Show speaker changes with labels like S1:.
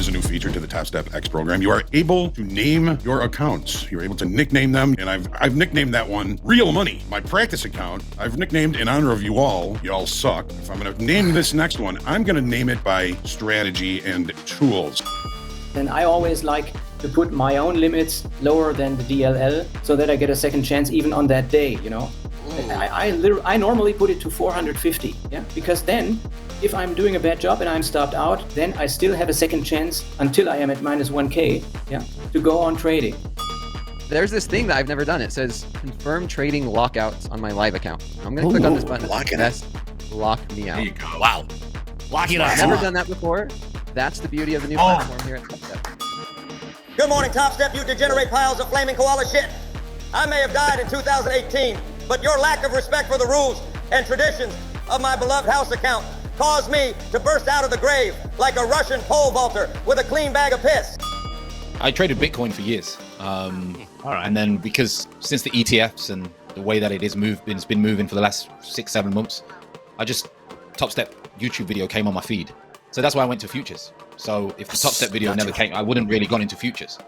S1: is a new feature to the TopstepX program. You are able to name your accounts. You're able to nickname them, and I've nicknamed that one Real Money. My practice account, I've nicknamed in honor of you all. Y'all suck. If I'm gonna name this next one, I'm gonna name it by strategy and tools.
S2: And I always like to put my own limits lower than the DLL so that I get a second chance even on that day, you know. I normally put it to 450, yeah, because then if I'm doing a bad job and I'm stopped out, then I still have a second chance until I am at minus 1K, yeah, to go on trading.
S3: There's this thing that I've never done. It says confirm trading lockouts on my live account. I'm going to click on this button. Lock me out.
S4: There you go. Wow. Lock it out.
S3: I've never done that before. That's the beauty of the new platform here at Topstep.
S5: Good morning, Topstep, you degenerate piles of flaming koala shit. I may have died in 2018, but your lack of respect for the rules and traditions of my beloved house account caused me to burst out of the grave like a Russian pole vaulter with a clean bag of piss.
S4: I traded Bitcoin for years. All right. And then because since the ETFs and the way that it's been moving for the last 6-7 months, Topstep YouTube video came on my feed. So that's why I went to futures. So if the Topstep video never came, I wouldn't really gone into futures.